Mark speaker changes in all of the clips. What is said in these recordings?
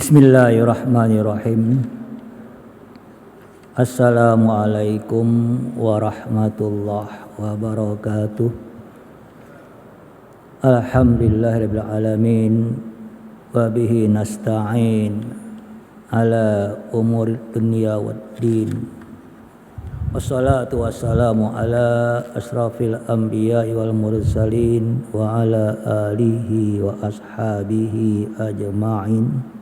Speaker 1: Bismillahirrahmanirrahim. Assalamualaikum warahmatullahi wabarakatuh. Alhamdulillahirabbil alamin wa bihi nasta'in ala umuri dunya waddin. Wassalatu wassalamu ala asrafil anbiya'i wal mursalin wa ala alihi wa ashabihi ajma'in.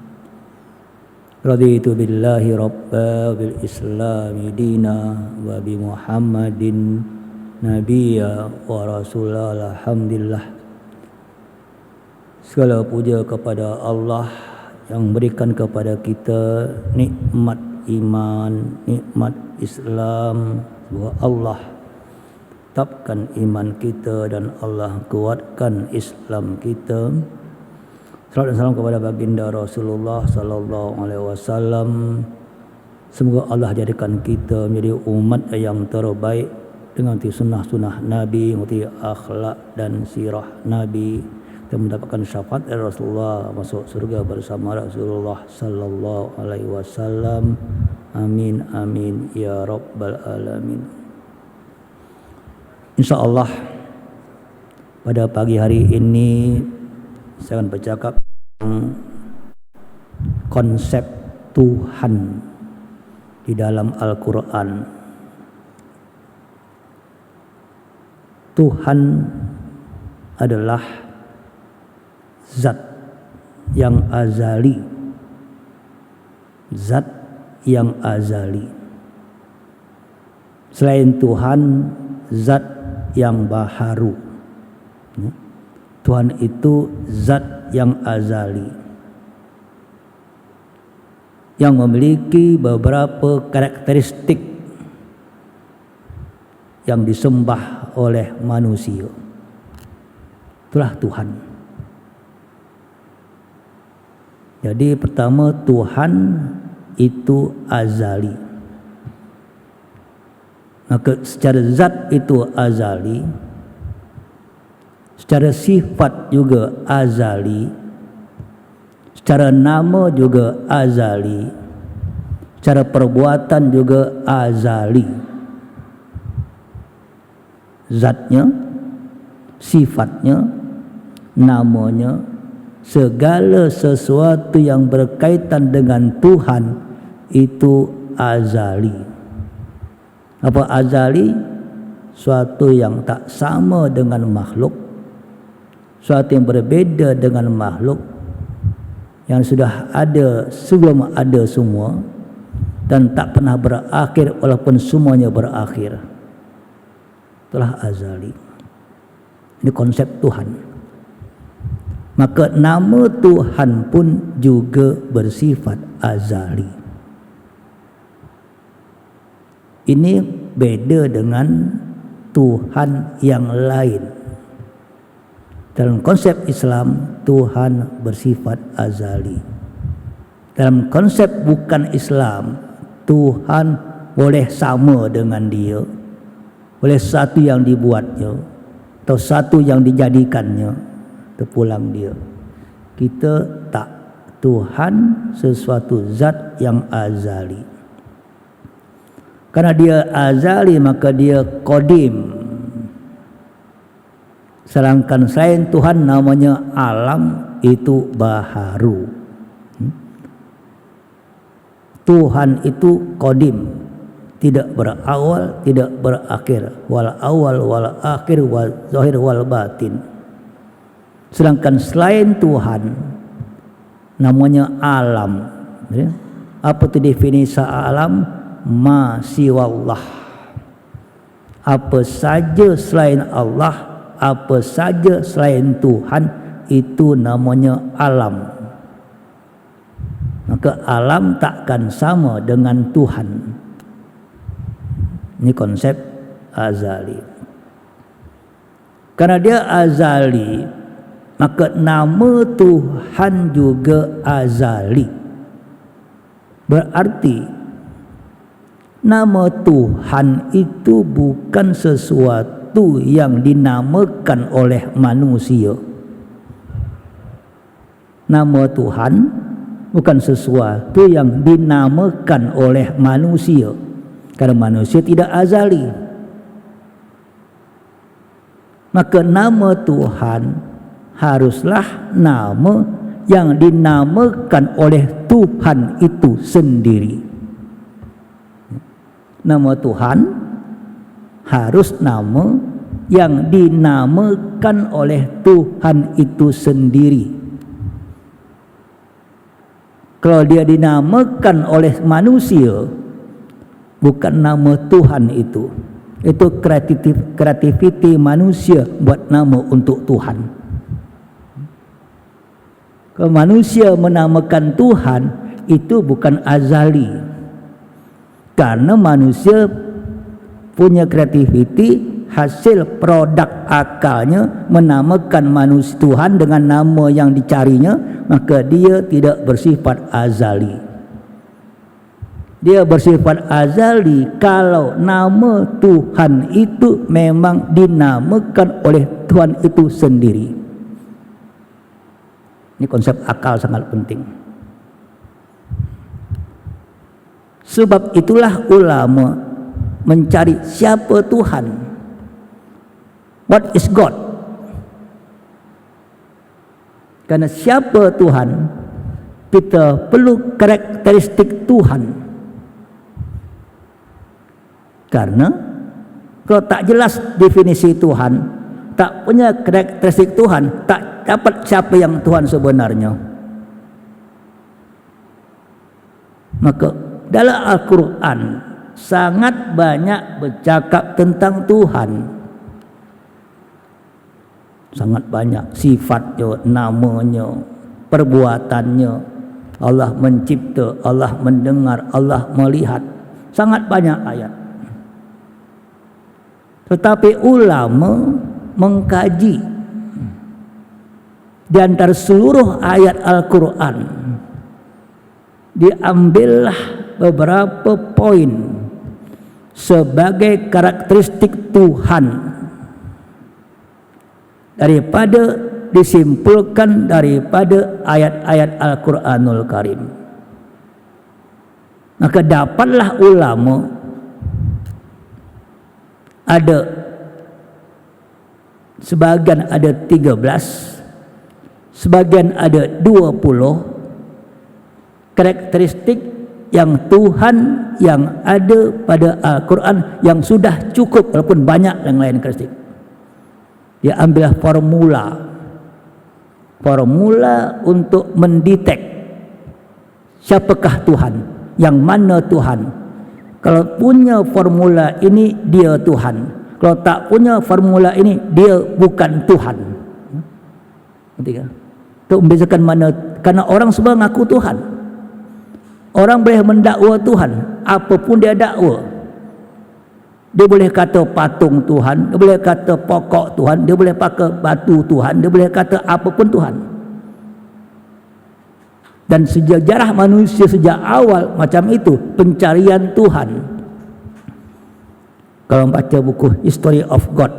Speaker 1: Raditu billahi rabba wa bil islami dina wa bi muhammadin nabiyya wa rasulah. Alhamdulillah, segala puja kepada Allah yang berikan kepada kita nikmat iman, nikmat Islam. Semoga Allah tetapkan iman kita dan Allah kuatkan Islam kita. Salam dan salam kepada baginda Rasulullah sallallahu alaihi wasallam. Semoga Allah jadikan kita menjadi umat yang terbaik dengan sunnah-sunnah Nabi, mengerti akhlak dan sirah Nabi, dan mendapatkan syafaat dari Rasulullah, masuk surga bersama Rasulullah sallallahu alaihi wasallam. Amin amin ya rabbal alamin. Insyaallah pada pagi hari ini saya akan bercakap tentang konsep Tuhan di dalam Al-Quran. Tuhan adalah zat yang azali, zat yang azali. Selain Tuhan, zat yang baharu. Tuhan itu zat yang azali, yang memiliki beberapa karakteristik yang disembah oleh manusia. Itulah Tuhan. Jadi pertama, Tuhan itu azali. Maka secara zat itu azali, secara sifat juga azali, secara nama juga azali, secara perbuatan juga azali. Zatnya, sifatnya, namanya, segala sesuatu yang berkaitan dengan Tuhan itu azali. Apa azali? Suatu yang tak sama dengan makhluk, suatu yang berbeda dengan makhluk, yang sudah ada sebelum ada semua dan tak pernah berakhir walaupun semuanya berakhir. Itulah azali. Ini konsep Tuhan. Maka nama Tuhan pun juga bersifat azali. Ini beda dengan Tuhan yang lain. Dalam konsep Islam, Tuhan bersifat azali. Dalam konsep bukan Islam, Tuhan boleh sama dengan dia, boleh satu yang dibuatnya atau satu yang dijadikannya, terpulang dia. Kita tak. Tuhan sesuatu zat yang azali. Karena dia azali, maka dia qadim. Sedangkan selain Tuhan namanya alam, itu baharu. Tuhan itu qadim, tidak berawal, tidak berakhir. Wal awal wal akhir wal zahir wal batin. Sedangkan selain Tuhan namanya alam. Apa itu definisi alam? Ma siwallah. Apa saja selain Allah, apa saja selain Tuhan, itu namanya alam. Maka alam takkan sama dengan Tuhan. Ini konsep azali. Karena dia azali, maka nama Tuhan juga azali. Berarti nama Tuhan itu bukan sesuatu yang dinamakan oleh manusia. Nama Tuhan bukan sesuatu yang dinamakan oleh manusia, karena manusia tidak azali. Maka nama Tuhan haruslah nama yang dinamakan oleh Tuhan itu sendiri. Nama Tuhan harus nama yang dinamakan oleh Tuhan itu sendiri. Kalau dia dinamakan oleh manusia, bukan nama Tuhan itu. Itu kreativiti manusia buat nama untuk Tuhan. Kalau manusia menamakan Tuhan, itu bukan azali. Karena manusia punya kreativiti, hasil produk akalnya menamakan manusia Tuhan dengan nama yang dicarinya, maka dia tidak bersifat azali. Dia bersifat azali kalau nama Tuhan itu memang dinamakan oleh Tuhan itu sendiri. Ini konsep akal sangat penting. Sebab itulah ulama mencari siapa Tuhan. What is God? Karena siapa Tuhan, kita perlu karakteristik Tuhan. Karena kalau tak jelas definisi Tuhan, tak punya karakteristik Tuhan, tak dapat siapa yang Tuhan sebenarnya. Maka dalam Al-Quran sangat banyak bercakap tentang Tuhan. Sangat banyak sifatnya, namanya, perbuatannya. Allah mencipta, Allah mendengar, Allah melihat. Sangat banyak ayat. Tetapi ulama mengkaji di antara seluruh ayat Al-Quran, diambillah beberapa poin sebagai karakteristik Tuhan daripada disimpulkan daripada ayat-ayat Al-Quranul Karim. Maka dapatlah ulama ada sebagian ada 13, sebagian ada 20 karakteristik yang Tuhan yang ada pada Al-Quran yang sudah cukup, walaupun banyak yang lain karakteristik. Dia ambil formula untuk mendetek siapakah Tuhan, yang mana Tuhan. Kalau punya formula ini, dia Tuhan. Kalau tak punya formula ini, dia bukan Tuhan. Untuk membezakan mana, karena orang semua mengaku Tuhan. Orang boleh mendakwa Tuhan, apapun dia dakwa. Dia boleh kata patung Tuhan, dia boleh kata pokok Tuhan, dia boleh pakai batu Tuhan, dia boleh kata apapun Tuhan. Dan sejarah manusia sejak awal macam itu, pencarian Tuhan. Kalau baca buku History of God,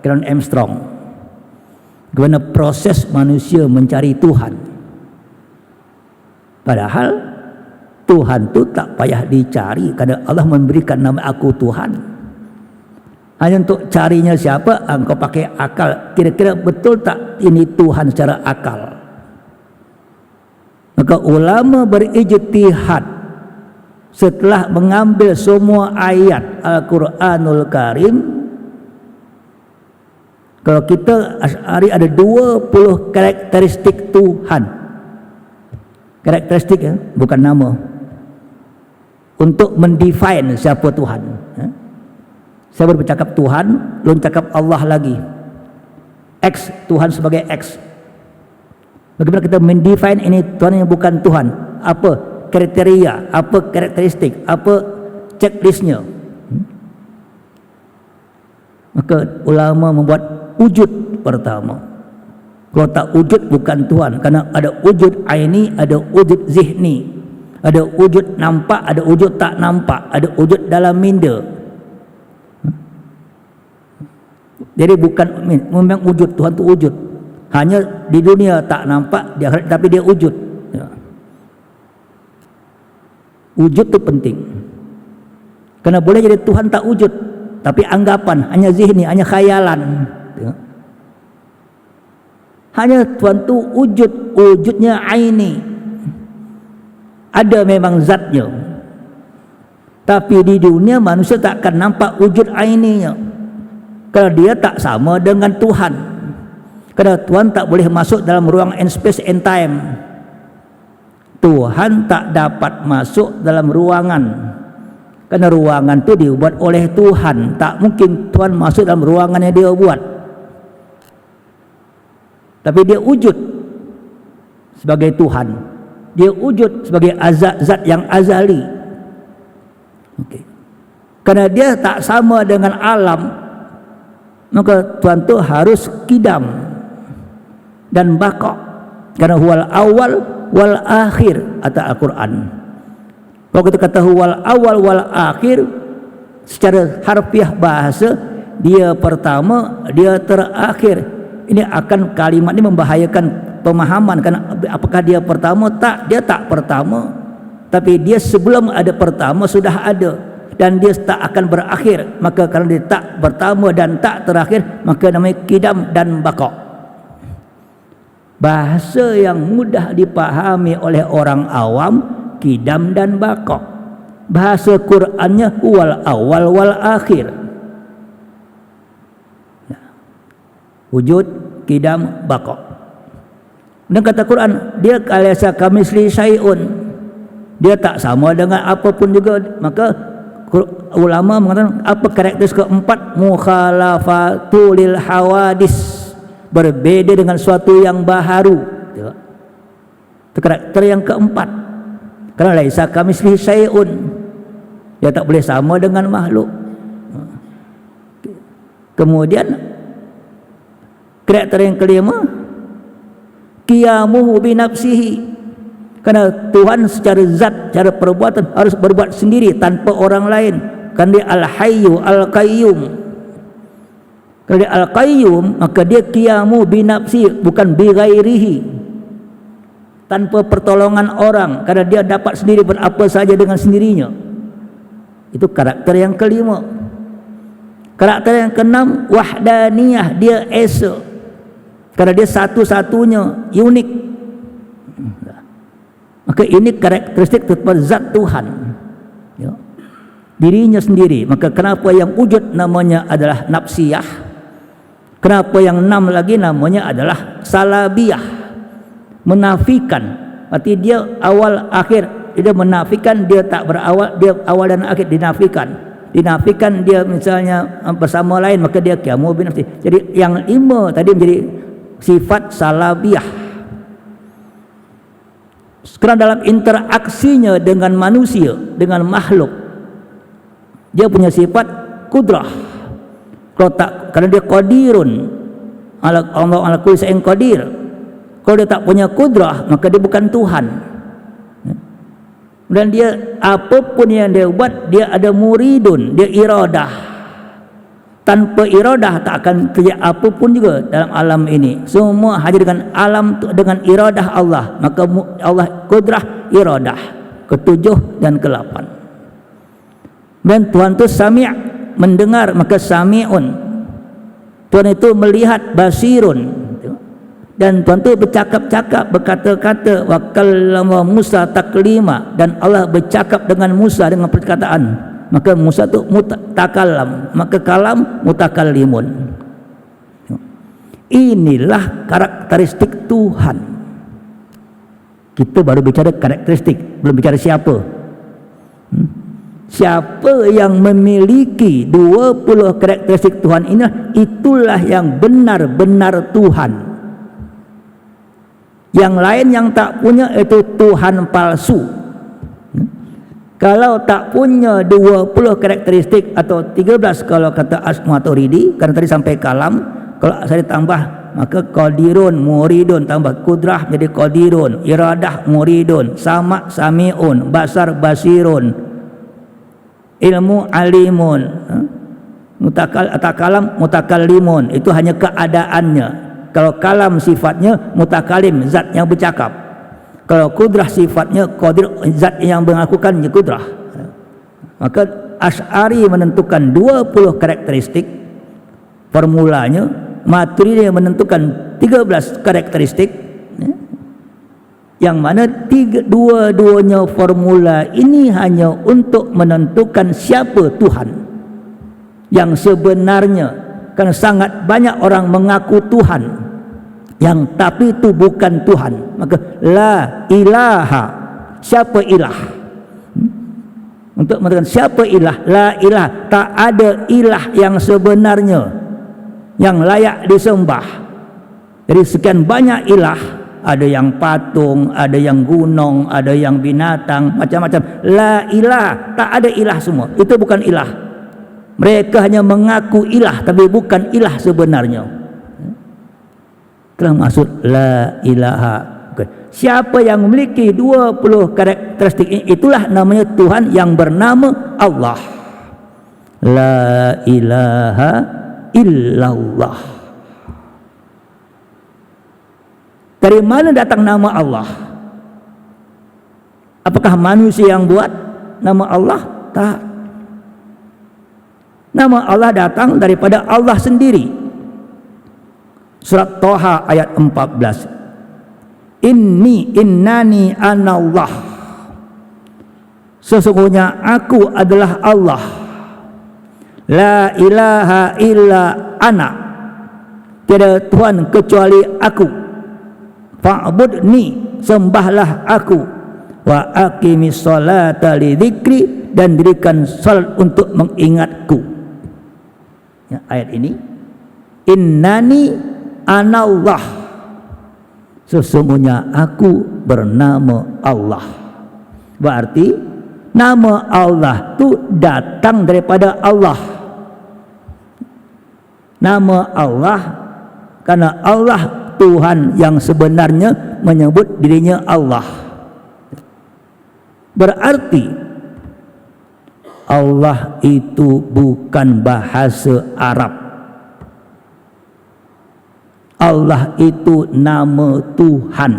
Speaker 1: Karen Armstrong, bagaimana proses manusia mencari Tuhan. Padahal Tuhan itu tak payah dicari, karena Allah memberikan nama aku Tuhan. Hanya untuk carinya siapa, engkau pakai akal. Kira-kira betul tak ini Tuhan secara akal? Maka ulama berijtihad setelah mengambil semua ayat Al-Quranul Karim. Kalau kita Asy'ari ada 20 karakteristik Tuhan. Karakteristik ya, bukan nama. Untuk mendefine siapa Tuhan. Saya baru bercakap Tuhan, belum cakap Allah lagi. X, Tuhan sebagai X. Bagaimana kita mendefine ini Tuhan yang bukan Tuhan? Apa kriteria, apa karakteristik, apa checklistnya? Maka ulama membuat wujud pertama. Kalau tak wujud bukan Tuhan, karena ada wujud aini, ada wujud zihni, ada wujud nampak, ada wujud tak nampak, ada wujud dalam minda. Jadi bukan memang wujud, Tuhan itu wujud. Hanya di dunia tak nampak, di akhirat tapi dia wujud. Ya. Wujud itu penting. Karena boleh jadi Tuhan tak wujud, tapi anggapan, hanya zihni, hanya khayalan. Hanya Tuhan itu wujudnya aini. Ada memang zatnya. Tapi di dunia manusia tak akan nampak wujud aininya. Karena dia tak sama dengan Tuhan. Karena Tuhan tak boleh masuk dalam ruang and space and time. Tuhan tak dapat masuk dalam ruangan, karena ruangan itu dibuat oleh Tuhan. Tak mungkin Tuhan masuk dalam ruangan yang dia buat. Tapi dia wujud sebagai Tuhan. Dia wujud sebagai zat yang azali. Okay. Karena dia tak sama dengan alam, maka Tuhan itu harus kidam dan baqa. Karena huwal awal wal akhir, kata Al-Quran. Kalau kita kata huwal awal wal akhir, secara harfiah bahasa, dia pertama, dia terakhir. Ini akan kalimat ini membahayakan pemahaman. Karena apakah dia pertama? Tak, dia tak pertama. Tapi dia sebelum ada pertama sudah ada, dan dia tak akan berakhir. Maka kalau dia tak pertama dan tak terakhir, maka namanya kidam dan baqa. Bahasa yang mudah dipahami oleh orang awam, kidam dan baqa. Bahasa Qur'annya wal awal wal akhir. Wujud, kidam, baqa. Dan kata Quran, dia laisa kamitslihi syai'un. Dia tak sama dengan apapun juga. Maka ulama mengatakan apa karakteristik keempat? Mukhalafatu lil hawadis. Berbeda dengan suatu yang baharu. Itu karakter yang keempat. Karena laisa kamitslihi syai'un. Dia tak boleh sama dengan makhluk. Kemudian karakter yang kelima, qiyamuhu bi nafsihi. Karena Tuhan secara zat, secara perbuatan harus berbuat sendiri tanpa orang lain. Karena dia al-hayyu al-qayyum. Kalau dia al-qayyum, maka dia qiyamu bi nafsi, bukan bi ghairihi, tanpa pertolongan orang, karena dia dapat sendiri berapa saja dengan sendirinya. Itu karakter yang kelima. Karakter yang keenam, wahdaniyah, dia esa, karena dia satu-satunya, unik. Maka ini karakteristik tentang zat Tuhan, ya, dirinya sendiri. Maka kenapa yang wujud namanya adalah nafsiyah? Kenapa yang enam lagi namanya adalah salabiyah, menafikan. Berarti dia awal akhir. Dia menafikan, dia tak berawal, dia awal dan akhir dinafikan. Dinafikan dia misalnya bersama lain, maka dia qiyamu bi nafsi. Jadi yang lima tadi menjadi sifat salabiyah. Karena dalam interaksinya dengan manusia, dengan makhluk, dia punya sifat kudrah. Kalau tak, karena dia qadirun, Allah ala kulli syai'in qadir. Kalau dia tak punya kudrah, maka dia bukan Tuhan. Dan dia apapun yang dia buat, dia ada muridun, dia iradah. Tanpa iradah tak akan terjadi apapun juga dalam alam ini. Semua hadir dengan alam dengan iradah Allah. Maka Allah kudrah, iradah, ketujuh dan ke-8. Dan Tuhan itu sami', mendengar, maka sami'un. Tuhan itu melihat, basirun. Dan Tuhan itu bercakap-cakap, berkata-kata. Wa kallama Musa taklima, dan Allah bercakap dengan Musa dengan perkataan. Maka Musa itu mutakallam, maka kalam mutakallimun. Inilah karakteristik Tuhan. Kita baru bicara karakteristik, belum bicara siapa. Siapa yang memiliki 20 karakteristik Tuhan ini, itulah yang benar-benar Tuhan. Yang lain yang tak punya itu Tuhan palsu. Kalau tak punya 20 karakteristik atau 13 kalau kata Maturidi, karena tadi sampai kalam, kalau saya tambah maka qadirun, muridun, tambah kudrah jadi qadirun, iradah muridun, sama samiun, basar basirun, ilmu alimun, mutakalam mutakallimun. Itu hanya keadaannya. Kalau kalam sifatnya mutakalim, zat yang bercakap. Kalau kudrah sifatnya qadir, zat yang mengakukannya kudrah. Maka Asy'ari menentukan 20 karakteristik formulanya, Maturidi menentukan 13 karakteristik, yang mana dua-duanya formula ini hanya untuk menentukan siapa Tuhan yang sebenarnya. Karena sangat banyak orang mengaku Tuhan yang tapi itu bukan Tuhan. Maka la ilaha, siapa ilah? Untuk menentukan siapa ilah, la ilah, tak ada ilah yang sebenarnya yang layak disembah. Jadi sekian banyak ilah, ada yang patung, ada yang gunung, ada yang binatang, macam-macam. La ilah, tak ada ilah semua. Itu bukan ilah. Mereka hanya mengaku ilah tapi bukan ilah sebenarnya. Itulah maksud la ilaha. Siapa yang memiliki 20 karakteristik ini, itulah namanya Tuhan yang bernama Allah. La ilaha illallah. Dari mana datang nama Allah? Apakah manusia yang buat nama Allah? Tak. Nama Allah datang daripada Allah sendiri. Surat Toha ayat 14. Innani anallah. Sesungguhnya aku adalah Allah. La ilaha illa ana. Tiada Tuhan kecuali aku. Fa'budni, sembahlah aku. Wa aqimis sholata li dzikri, dan dirikan salat untuk mengingatku. Ya, ayat ini, innani anallah, sesungguhnya aku bernama Allah. Berarti nama Allah itu datang daripada Allah. Nama Allah karena Allah Tuhan yang sebenarnya menyebut dirinya Allah. Berarti Allah itu bukan bahasa Arab. Allah itu nama Tuhan.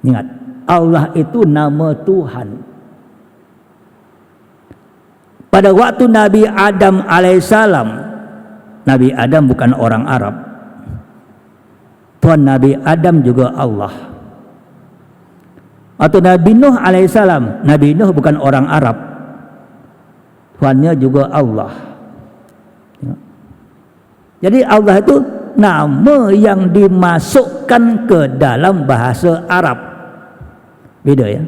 Speaker 1: Ingat, Allah itu nama Tuhan. Pada waktu Nabi Adam alaihissalam, Nabi Adam bukan orang Arab. Tuhan Nabi Adam juga Allah. Atau Nabi Nuh alaihissalam, Nabi Nuh bukan orang Arab. Tuhannya juga Allah. Jadi Allah itu nama yang dimasukkan ke dalam bahasa Arab. Beda ya.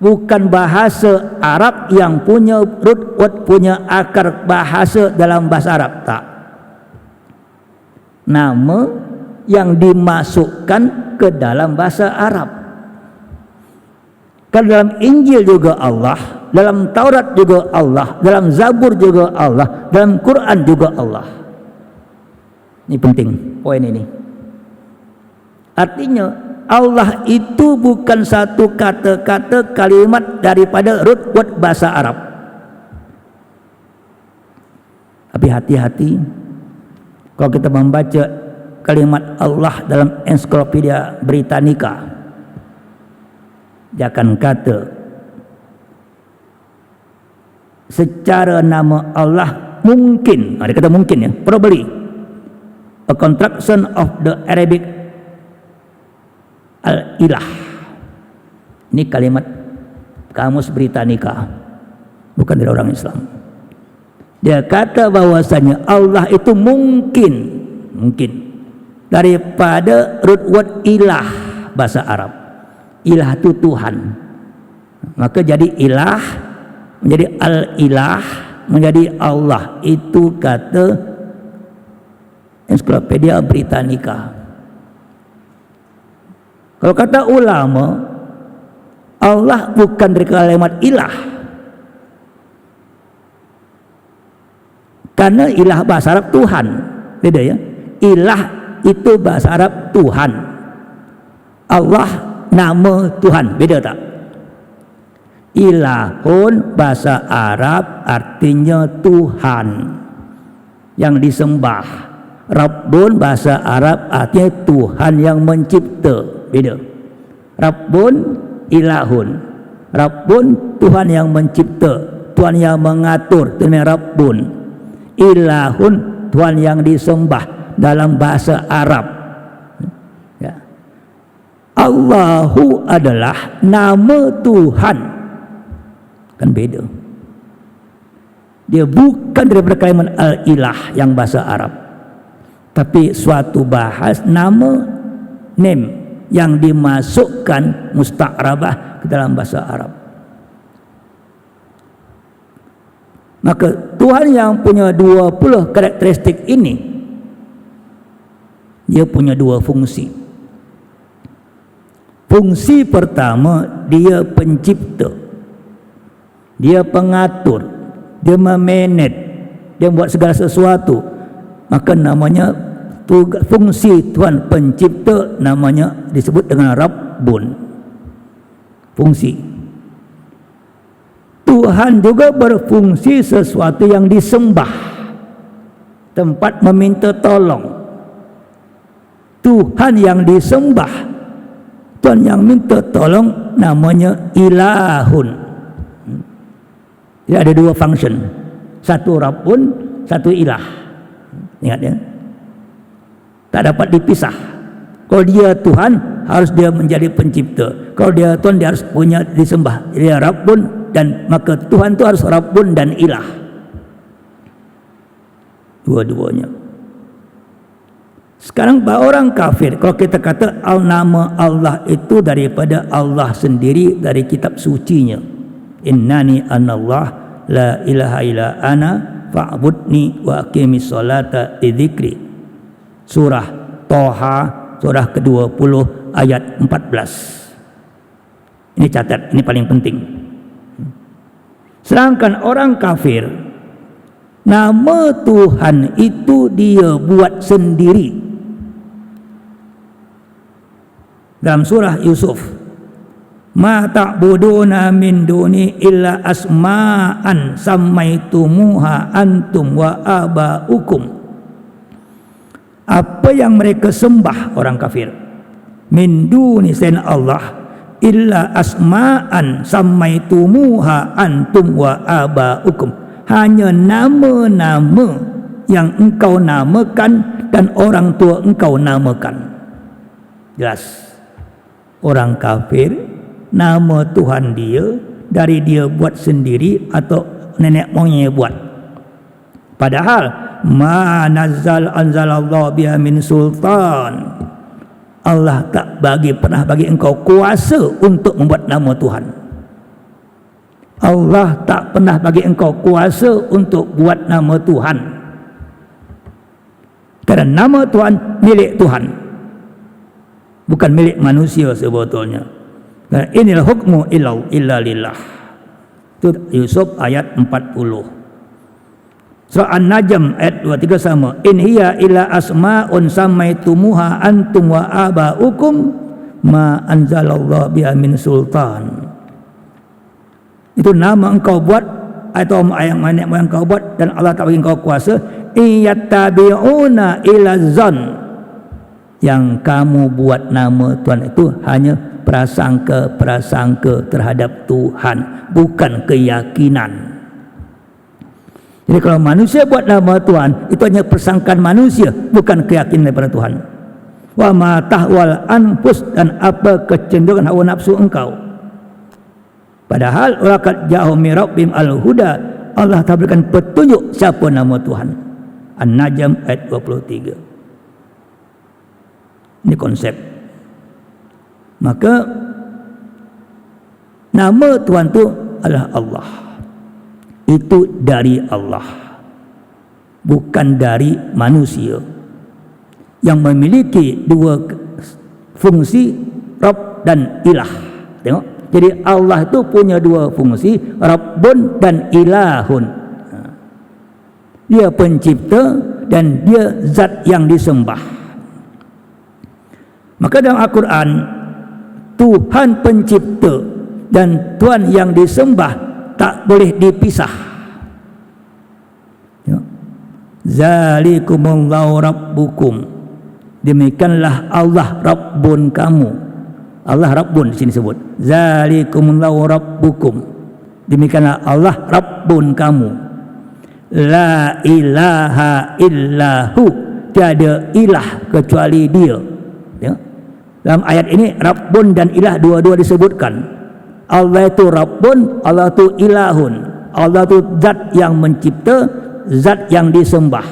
Speaker 1: Bukan bahasa Arab yang punya root word, punya akar bahasa dalam bahasa Arab. Tak. Nama yang dimasukkan ke dalam bahasa Arab. Kalau dalam Injil juga Allah, dalam Taurat juga Allah, dalam Zabur juga Allah, dalam Quran juga Allah. Ini penting poin ini. Artinya Allah itu bukan satu kata-kata kalimat daripada root word bahasa Arab. Tapi hati-hati kalau kita membaca kalimat Allah dalam Ensiklopedia Britannica, dia akan kata secara nama Allah mungkin, ada kata mungkin ya, probably a contraction of the Arabic al-ilah. Ini kalimat Kamus Britannica, bukan dari orang Islam. Dia kata bahwasanya Allah itu mungkin daripada root word ilah bahasa Arab. Ilah itu Tuhan. Maka jadi ilah, menjadi al-ilah, menjadi Allah. Itu kata Ensiklopedia Britannica. Kalau kata ulama, Allah bukan dari kalimat ilah. Karena ilah bahasa Arab Tuhan. Beda ya. Ilah itu bahasa Arab Tuhan. Allah nama Tuhan. Beda tak? Ilahun bahasa Arab artinya Tuhan yang disembah. Rabbun bahasa Arab artinya Tuhan yang mencipta. Beda. Rabbun, ilahun. Rabbun Tuhan yang mencipta, Tuhan yang mengatur, itu namanya Rabbun. Ilahun Tuhan yang disembah dalam bahasa Arab. Ya. Allahu adalah nama Tuhan. Kan beda. Dia bukan daripada kalimat al-ilah yang bahasa Arab, tapi suatu bahas nama, name yang dimasukkan musta'rabah ke dalam bahasa Arab. Maka Tuhan yang punya 20 karakteristik ini, dia punya dua fungsi. Fungsi pertama, dia pencipta, dia pengatur, dia memanage, dia buat segala sesuatu. Maka namanya fungsi Tuhan pencipta, namanya disebut dengan Rabbun. Fungsi Tuhan juga berfungsi sesuatu yang disembah, tempat meminta tolong. Tuhan yang disembah, Tuhan yang minta tolong, namanya ilahun. Jadi ada dua function, satu Rabbun, satu ilah. Ingat ya, tak dapat dipisah. Kalau dia Tuhan, harus dia menjadi pencipta. Kalau dia Tuhan, dia harus punya disembah. Dia Rabbun, dan maka Tuhan itu harus Rabbun dan ilah. Dua-duanya. Sekarang orang kafir, kalau kita kata nama Allah itu daripada Allah sendiri, dari kitab sucinya, innani anallah la ilaha illa ana fa'budni wa aqimis sholata li dzikri. Surah Toha, surah ke-20 ayat 14. Ini catat, ini paling penting. Sedangkan orang kafir, nama Tuhan itu dia buat sendiri. Dalam surah Yusuf, ma ta'buduna min duni illa asma'an sammaitumuha antum wa aba'ukum. Apa yang mereka sembah orang kafir, min duni selain Allah, illa asma'an sammaitumuha antum wa aba'ukum, hanya nama-nama yang engkau namakan dan orang tua engkau namakan. Jelas, orang kafir nama Tuhan dia dari dia buat sendiri atau nenek moyangnya buat. Padahal ma anzalallahu biha min sultan, Allah tak pernah bagi engkau kuasa untuk membuat nama Tuhan. Allah tak pernah bagi engkau kuasa untuk buat nama Tuhan. Kerana nama Tuhan milik Tuhan, bukan milik manusia sebetulnya. Dan inilah hukmu illa lillah. Itu Yusuf ayat 40. Surah An-Najm ayat 23 sama. In hiya illa asma'un sammaitumuha antum wa aba'ukum ma anzalallahu biha min sultan. Itu nama engkau buat atau ayat mana yang engkau buat dan Allah tak bagi engkau kuasa. Iyattabi'una ila zan. Yang kamu buat nama Tuhan itu hanya prasangka terhadap Tuhan, bukan keyakinan. Jadi kalau manusia buat nama Tuhan, itu hanya persangkaan manusia, bukan keyakinan daripada Tuhan. Wa ma tahwal anfus, dan apa kecenderungan hawa nafsu engkau. Padahal waqad ja'ahum min rabbihim al-huda, Allah telah berikan petunjuk siapa nama Tuhan. An-Najm ayat 23. Ini konsep. Maka nama Tuhan itu adalah Allah. Itu dari Allah, bukan dari manusia yang memiliki dua fungsi, Rabb dan Ilah. Tengok, jadi Allah itu punya dua fungsi, Rabbun dan Ilahun. Dia pencipta dan dia zat yang disembah. Maka dalam Al-Quran, Tuhan pencipta dan Tuhan yang disembah tak boleh dipisah. Zalikumullahu rabbukum, demikianlah Allah Rabbun kamu. Allah Rabbun di sini sebut. Zalikumullahu rabbukum, demikianlah Allah Rabbun kamu. La ilaha illahu, tiada ilah kecuali Dia. Ya. Dalam ayat ini Rabbun dan ilah dua-dua disebutkan. Allah itu Rabbun, Allah itu ilahun. Allah itu zat yang mencipta, zat yang disembah,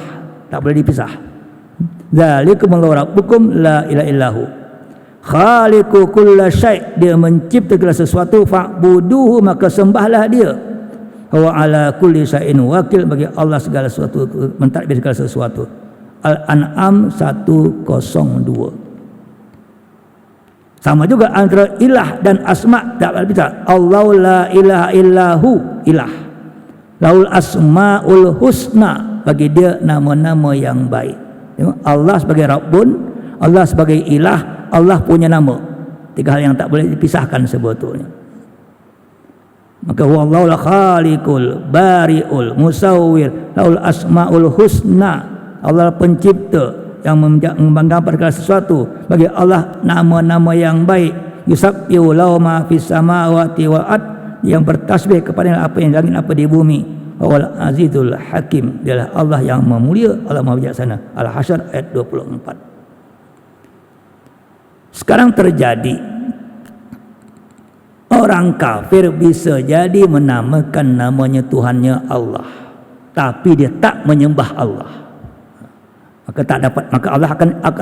Speaker 1: tak boleh dipisah. Zalikumullahu rabbukum la ilaha illahu khaliqu kulla syai', dia mencipta segala sesuatu, fa'buduhu, maka sembahlah dia. Wa ala kulli syai'in wakil, bagi Allah segala sesuatu, mentadbir segala sesuatu. Al-An'am 102. Sama juga antara ilah dan asma, tak boleh bisa. Allahu la ilaha illahu, ilah. Laul asmaul husna, bagi dia nama-nama yang baik. Allah sebagai Rabbun, Allah sebagai ilah, Allah punya nama. Tiga hal yang tak boleh dipisahkan sebetulnya. Maka wallahu la khaliqul bari'ul musawwir laul asmaul husna, Allah pencipta yang menggambar segala sesuatu, bagi Allah nama-nama yang baik. Yusabbihu lahu ma fis samawati wal ard, yang bertasbih kepada apa yang di langit apa di bumi. Wal azizul hakim, dialah Allah yang memulia, Allah Maha bijaksana. Al-Hasyr ayat 24. Sekarang terjadi orang kafir bisa jadi menamakan namanya Tuhannya Allah, tapi dia tak menyembah Allah. Maka tak dapat, maka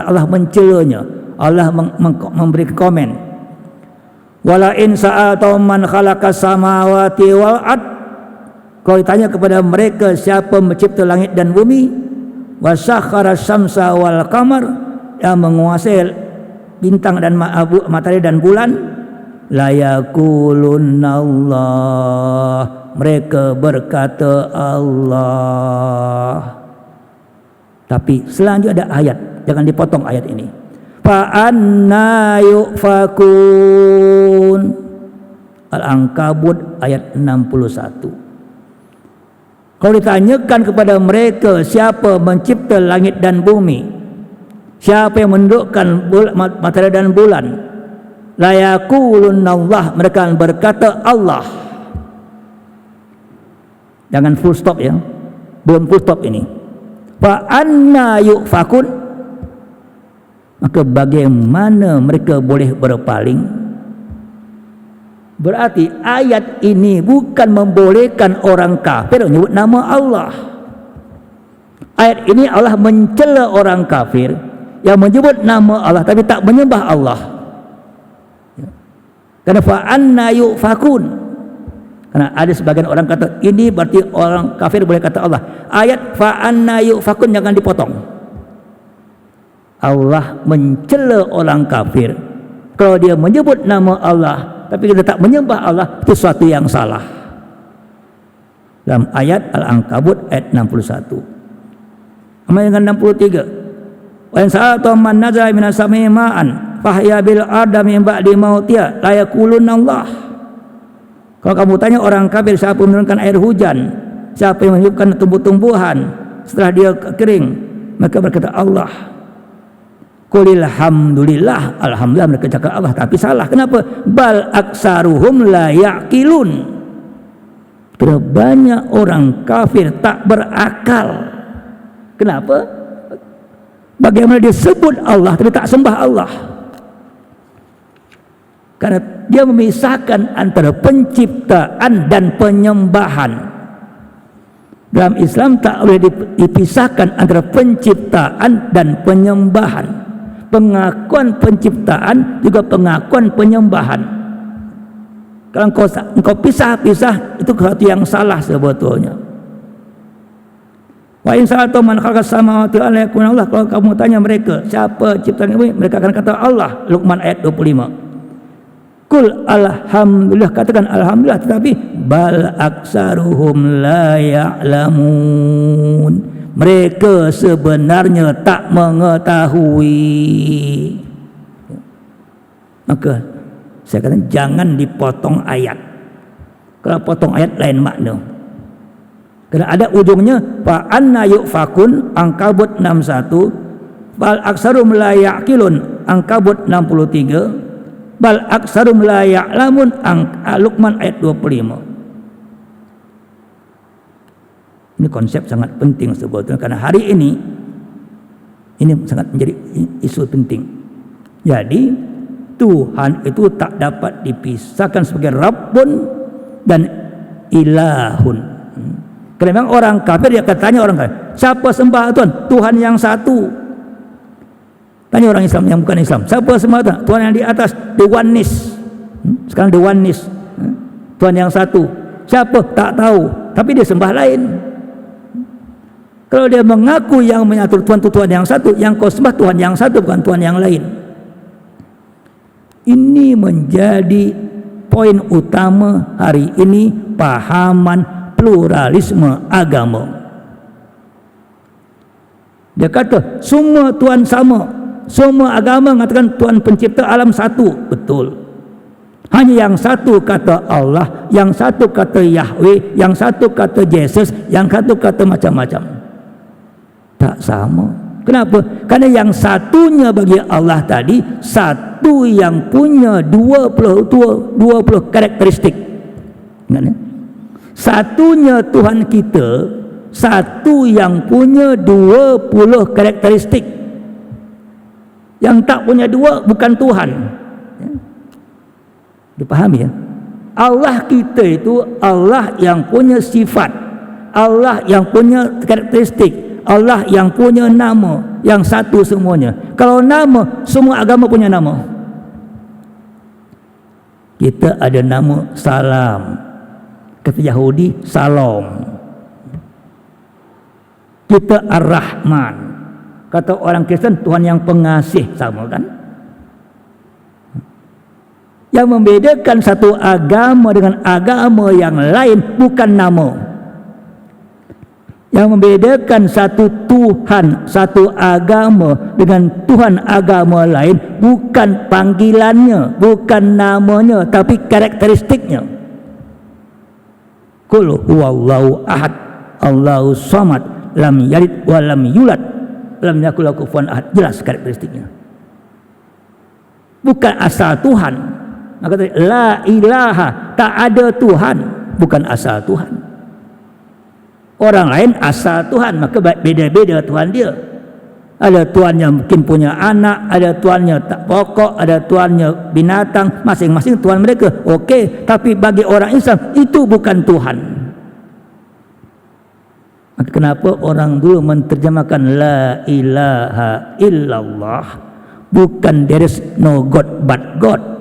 Speaker 1: Allah mencelanya. Allah memberi komen. Wala in sa'altum man khalaqas samawati wal ard, kalau ditanya kepada mereka siapa mencipta langit dan bumi, wasakhara syamsa wal qamar, yang menguasai bintang dan matahari dan bulan, la yaqulunallah, mereka berkata Allah. Tapi selanjutnya ada ayat, jangan dipotong ayat ini. Fa anna yufakun, Al-Ankabut ayat 61. Kalau ditanyakan kepada mereka siapa mencipta langit dan bumi, siapa yang mendudukkan matahari dan bulan, la yaqulunallah, mereka berkata Allah. Jangan full stop ya, belum full stop ini. Fa anna yufakun, maka bagaimana mereka boleh berpaling? Berarti ayat ini bukan membolehkan orang kafir menyebut nama Allah. Ayat ini Allah mencela orang kafir yang menyebut nama Allah tapi tak menyembah Allah. Karena fa anna yufakun, karena ada sebagian orang kata ini berarti orang kafir boleh kata Allah. Ayat fa anna yufakun jangan dipotong. Allah mencela orang kafir kalau dia menyebut nama Allah tapi kita tak menyembah Allah, itu sesuatu yang salah. Dalam ayat Al-Ankabut ayat 61. Amal dengan 63. Wa in sa'altum man nazala minas sama'i ma'an fahya bil ardi min ba'di mautiha la yaqulunallah. Kalau kamu tanya orang kafir siapa menurunkan air hujan, siapa yang menghidupkan tumbuh-tumbuhan setelah dia kering, maka berkata Allah. Qulil hamdulillah, alhamdulillah, mereka cakap Allah, tapi salah. Kenapa? Bal aksaruhum la yaqilun. Karena banyak orang kafir tak berakal. Kenapa? Bagaimana dia sebut Allah tapi tak sembah Allah? Karena dia memisahkan antara penciptaan dan penyembahan. Dalam Islam tak boleh dipisahkan antara penciptaan dan penyembahan. Pengakuan penciptaan juga pengakuan penyembahan. Kalau engkau pisah-pisah, itu sesuatu yang salah sebetulnya. Wa in sa'altum man khalaqas samawati wal ardi Allah, kalau kamu tanya mereka siapa ciptaan ini, mereka akan kata Allah. Luqman ayat 25. Qul alhamdulillah, katakan alhamdulillah, tetapi bal aksaruhum la ya'lamun, mereka sebenarnya tak mengetahui. Maka saya kata jangan dipotong ayat. Kalau potong ayat lain makna. Kerana ada ujungnya fa anna yufakun Ankabut 61, bal aksarum la yaqilun Ankabut 63, bal aksarum la ya'lamun Luqman ayat 25. Ini konsep sangat penting sebetulnya, karena hari ini sangat menjadi isu penting. Jadi Tuhan itu tak dapat dipisahkan sebagai Rabbun dan Ilahun. Kerana memang orang kafir, dia akan tanya orang kafir, siapa sembah Tuhan? Tuhan yang satu. Tanya orang Islam yang bukan Islam, siapa sembah Tuhan? Tuhan yang di atas, the oneness. Sekarang the oneness, Tuhan yang satu. Siapa? Tak tahu, tapi dia sembah lain. Kalau dia mengaku yang mengatur Tuhan itu Tuhan yang satu, yang kau sembah Tuhan yang satu, bukan Tuhan yang lain. Ini menjadi poin utama hari ini, pahaman pluralisme agama. Dia kata semua Tuhan sama, semua agama mengatakan Tuhan pencipta alam satu, betul. Hanya yang satu kata Allah, yang satu kata Yahweh, yang satu kata Yesus, yang satu kata macam-macam. Tak sama. Kenapa? Karena yang satunya bagi Allah tadi satu yang punya 20 karakteristik. Ingat, satunya Tuhan kita satu yang punya 20 karakteristik. Yang tak punya dua bukan Tuhan. Dipahami ya? Allah kita itu Allah yang punya sifat, Allah yang punya karakteristik, Allah yang punya nama, yang satu semuanya. Kalau nama, semua agama punya nama. Kita ada nama salam, kata Yahudi salam. Kita Ar-Rahman, kata orang Kristen Tuhan yang pengasih, sama kan? Yang membedakan satu agama dengan agama yang lain bukan nama. Yang membedakan satu Tuhan, satu agama dengan Tuhan agama lain bukan panggilannya, bukan namanya, tapi karakteristiknya. Qul huwallahu ahad, Allahu samad, lam yalid wa lam yulad, lam yakul lahu kufuwan ahad. Jelas karakteristiknya. Bukan asal Tuhan. Maka la ilaha, tak ada Tuhan, bukan asal Tuhan. Orang lain asal Tuhan, maka beda-beda Tuhan dia. Ada Tuhan yang mungkin punya anak, ada Tuhannya tak pokok, ada Tuhannya binatang, masing-masing Tuhan mereka. Okey, tapi bagi orang Islam itu bukan Tuhan. Maka kenapa orang dulu menterjemahkan la ilaha illallah, bukan there is no God but God.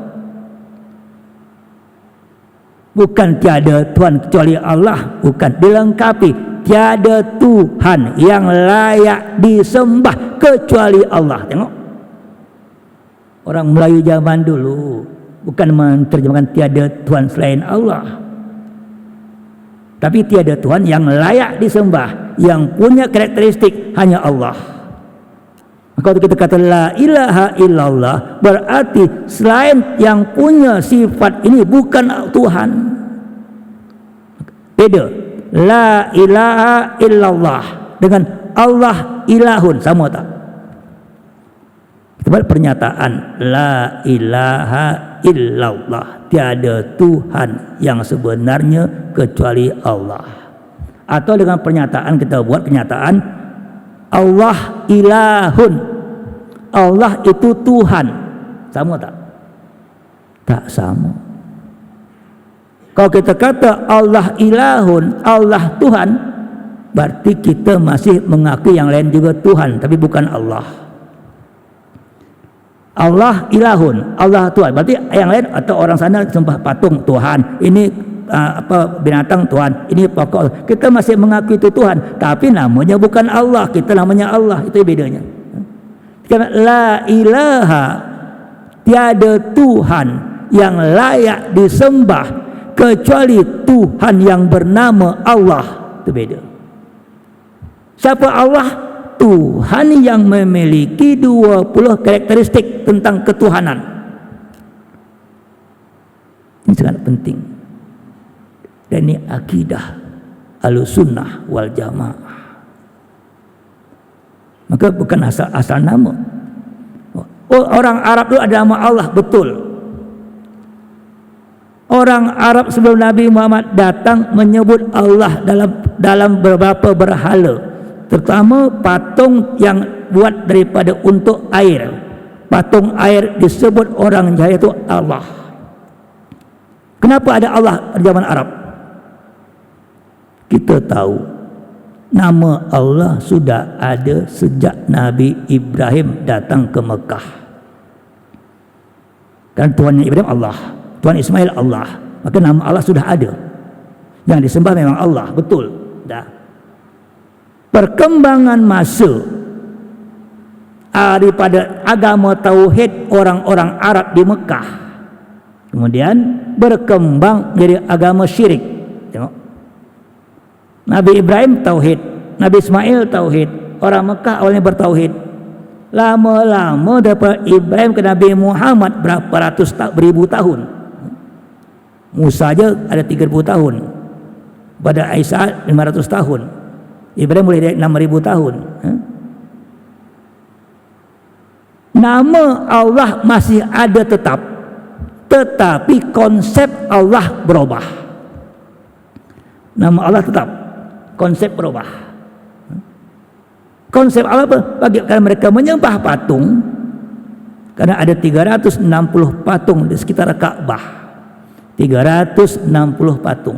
Speaker 1: Bukan tiada Tuhan kecuali Allah, bukan, dilengkapi tiada Tuhan yang layak disembah kecuali Allah. Tengok, orang Melayu zaman dulu bukan menerjemahkan tiada Tuhan selain Allah, tapi tiada Tuhan yang layak disembah, yang punya karakteristik hanya Allah. Maka kita kata la ilaha illallah, berarti selain yang punya sifat ini bukan Tuhan. Beda. La ilaha illallah dengan Allah ilahun, sama tak? Kita buat pernyataan la ilaha illallah, tiada Tuhan yang sebenarnya kecuali Allah. Atau dengan pernyataan, kita buat pernyataan Allah ilahun, Allah itu Tuhan, sama tak? Tak sama. Kalau kita kata Allah ilahun, Allah Tuhan, berarti kita masih mengakui yang lain juga Tuhan, tapi bukan Allah. Allah ilahun, Allah Tuhan, berarti yang lain atau orang sana sembah patung Tuhan, ini binatang Tuhan, ini pokok. Kita masih mengakui itu Tuhan, tapi namanya bukan Allah, kita namanya Allah. Itu bedanya. Karena la ilaha, tiada Tuhan yang layak disembah kecuali Tuhan yang bernama Allah. Itu beda. Siapa Allah? Tuhan yang memiliki 20 karakteristik tentang ketuhanan. Ini sangat penting. Dan ini akidah Ahlussunnah wal Jamaah. Maka bukan asal nama. Orang Arab itu ada nama Allah, betul. Orang Arab sebelum Nabi Muhammad datang menyebut Allah dalam beberapa berhala, terutama patung yang buat daripada untuk air. Patung air disebut orang jahil itu Allah. Kenapa ada Allah di zaman Arab? Kita tahu nama Allah sudah ada sejak Nabi Ibrahim datang ke Mekah. Kan Tuhan Ibrahim Allah, Tuhan Ismail Allah, maka nama Allah sudah ada. Yang disembah memang Allah, betul. Dah. Perkembangan masa daripada agama tauhid orang-orang Arab di Mekah, kemudian berkembang menjadi agama syirik. Tengok, Nabi Ibrahim tauhid, Nabi Ismail tauhid, orang Mekah awalnya bertauhid. Lama-lama daripada Ibrahim ke Nabi Muhammad berapa ratus beribu tahun. Musa aja ada 3000 tahun, pada Isa 500 tahun, Ibrahim boleh dari 6000 tahun. Nama Allah masih ada tetap, tetapi konsep Allah berubah. Nama Allah tetap, konsep berubah. Konsep Allah bagi mereka menyembah patung, karena ada 360 patung di sekitar Ka'bah. 360 patung.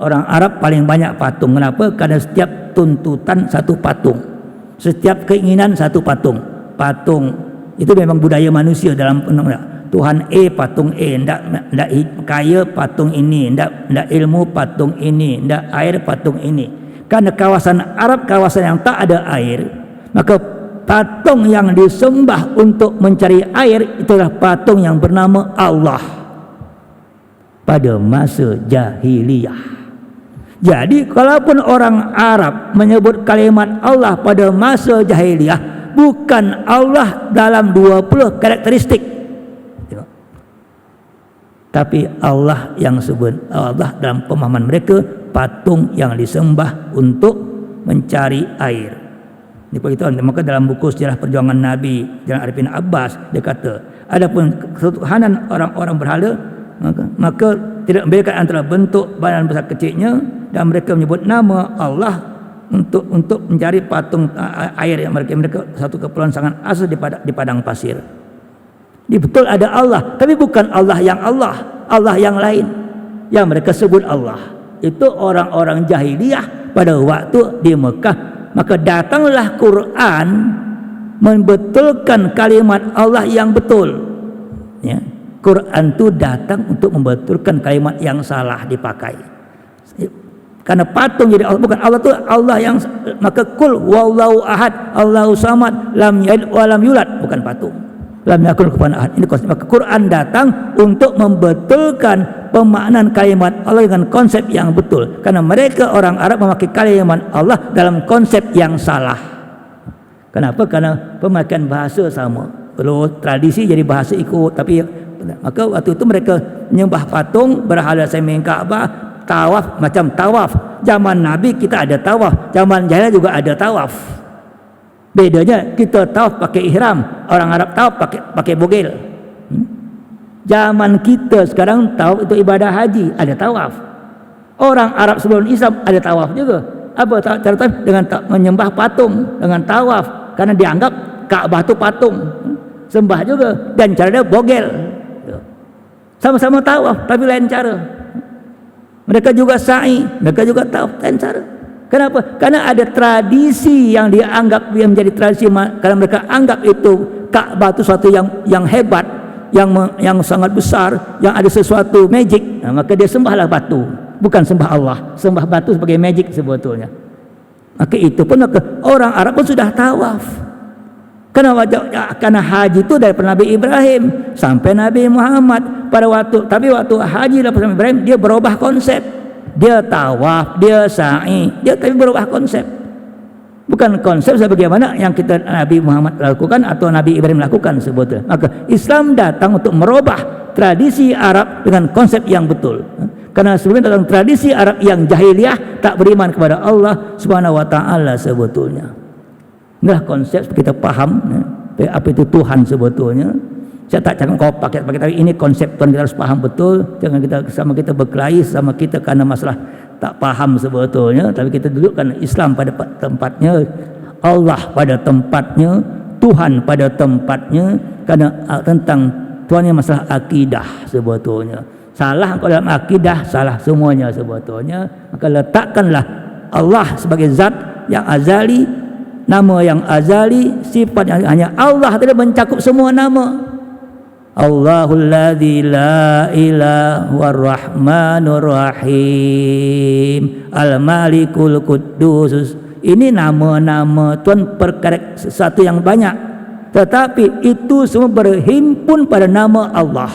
Speaker 1: Orang Arab paling banyak patung. Kenapa? Karena setiap tuntutan satu patung, setiap keinginan satu patung. Patung itu memang budaya manusia dalam Tuhan patung ndak kaya patung ini, ndak ilmu patung ini, ndak air patung ini. Karena kawasan Arab kawasan yang tak ada air, maka patung yang disembah untuk mencari air itulah patung yang bernama Allah pada masa jahiliyah. Jadi kalaupun orang Arab menyebut kalimat Allah pada masa jahiliyah, bukan Allah dalam 20 karakteristik, tapi Allah yang sebut Allah dalam pemahaman mereka patung yang disembah untuk mencari air. Ini beritahu. Maka dalam buku Sejarah Perjuangan Nabi Jalan Arifin Abbas dia kata, adapun ketuhanan orang-orang berhala, maka tidak membedakan antara bentuk badan besar kecilnya, dan mereka menyebut nama Allah untuk mencari patung air yang mereka satu keperluan sangat asal di padang pasir. Ini betul ada Allah, tapi bukan Allah, Allah yang lain yang mereka sebut Allah. Itu orang-orang jahiliyah pada waktu di Mekah. Maka datanglah Quran membetulkan kalimat Allah yang betul. Ya. Quran itu datang untuk membetulkan kalimat yang salah dipakai. Karena patung jadi Allah, bukan Allah itu Allah yang, maka kul wallahu ahad Allahu samad lam yalid wa lam yulad, bukan patung. Lam yakul kufuwan ahad. Ini konsep. Maka Quran datang untuk membetulkan pemaknaan kalimat Allah dengan konsep yang betul. Karena mereka orang Arab memakai kalimat Allah dalam konsep yang salah. Kenapa? Karena pemakaian bahasa sama. Perlu tradisi jadi bahasa ikut. Tapi maka waktu itu mereka menyembah patung, berhala semeng Ka'bah, tawaf macam tawaf. Zaman Nabi kita ada tawaf, zaman jahiliyah juga ada tawaf. Bedanya kita tawaf pakai ihram, orang Arab tawaf pakai bogel. Zaman kita sekarang tawaf itu ibadah haji, ada tawaf. Orang Arab sebelum Islam ada tawaf juga. Apa cara tawaf? Dengan menyembah patung, dengan tawaf, karena dianggap Ka'bah itu patung. Sembah juga, dan cara dia bogel. Sama-sama tawaf tapi lain cara. Mereka juga sa'i, mereka juga tawaf lain cara. Kenapa? Karena ada tradisi yang dianggap yang menjadi tradisi, karena mereka anggap itu Ka'bah itu sesuatu yang hebat, yang sangat besar, yang ada sesuatu magic. Nah, maka dia sembahlah batu, bukan sembah Allah, sembah batu sebagai magic sebetulnya. Maka itu pun orang Arab pun sudah tawaf. Karena haji itu dari Nabi Ibrahim sampai Nabi Muhammad tapi waktu haji dari Nabi Ibrahim dia berubah konsep. Dia tawaf, dia sa'i, dia tapi berubah konsep. Bukan konsep sebagaimana yang kita Nabi Muhammad lakukan atau Nabi Ibrahim lakukan sebetulnya. Maka Islam datang untuk merubah tradisi Arab dengan konsep yang betul. Karena sebenarnya dalam tradisi Arab yang jahiliyah tak beriman kepada Allah Subhanahu wa taala sebetulnya. Inilah konsep kita faham apa itu Tuhan sebetulnya. Saya tak cakap kau pakai tapi ini konsep Tuhan, kita harus paham betul. Jangan kita sama kita berkelahi sama kita karena masalah tak paham sebetulnya, tapi kita dudukkan Islam pada tempatnya, Allah pada tempatnya, Tuhan pada tempatnya. Karena tentang Tuhannya masalah akidah sebetulnya. Salah kalau dalam akidah, salah semuanya sebetulnya. Maka letakkanlah Allah sebagai zat yang azali, nama yang azali, sifat yang hanya Allah tidak mencakup semua nama. Allahul ladzi la ilaha warrahmanur rahim al-malikul quddus. Ini nama-nama Tuhan perkara sesuatu yang banyak, tetapi itu semua berhimpun pada nama Allah.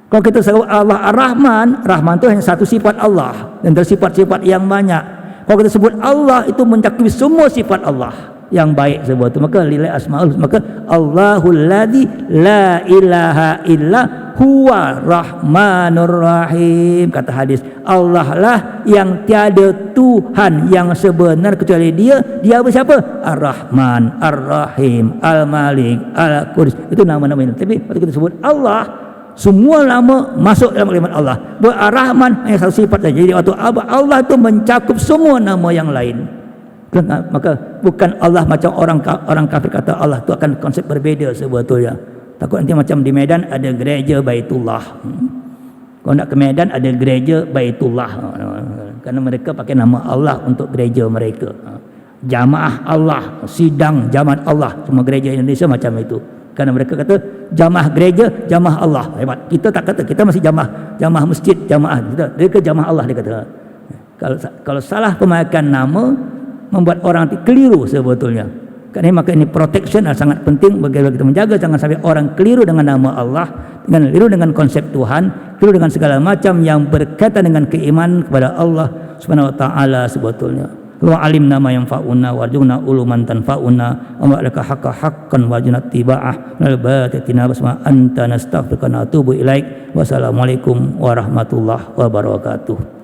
Speaker 1: Kalau kita sebut Allah Ar-Rahman, Rahman itu hanya satu sifat Allah dan bersifat-sifat yang banyak. Kalau kita sebut Allah, itu mencakupi semua sifat Allah yang baik sebetulnya. Maka lillahi asmaul, maka Allahul ladzi la ilaha illa huwa rahmanur rahim. Kata hadis, Allah lah yang tiada Tuhan yang sebenar kecuali Dia. Dia siapa? Ar-Rahman, Ar-Rahim, Al-Malik, Al-Qudus. Itu nama-nama ini. Tapi waktu kita sebut Allah, semua nama masuk dalam kalimat Allah. Ar-Rahman hanya satu sifat saja. Jadi waktu Allah itu mencakup semua nama yang lain. Maka bukan Allah macam orang kafir kata Allah itu akan konsep berbeza sebetulnya. Takut nanti macam di Medan ada gereja Baitullah. Kalau nak ke Medan ada gereja Baitullah. Karena mereka pakai nama Allah untuk gereja mereka. Jamaah Allah, sidang jamaat Allah. Semua gereja Indonesia macam itu. Karena mereka kata jamaah gereja, jamaah Allah. Hebat. Kita tak kata, kita masih jamaah masjid, jamaah. Mereka jamaah Allah dia kata. Kalau salah pemakaian nama membuat orang keliru sebetulnya. Karena maka ini protection sangat penting bagaimana kita menjaga jangan sampai orang keliru dengan nama Allah, dengan keliru dengan konsep Tuhan, keliru dengan segala macam yang berkaitan dengan keimanan kepada Allah Subhanahu wa taala sebetulnya. Wa alimna ma yanfa'una warjuna uluman tanfa'una wa laka haqqan wajna tiba'ah nal batatina basma anta nastaghfiruka wa natubu ilaik. Wassalamualaikum warahmatullahi wabarakatuh.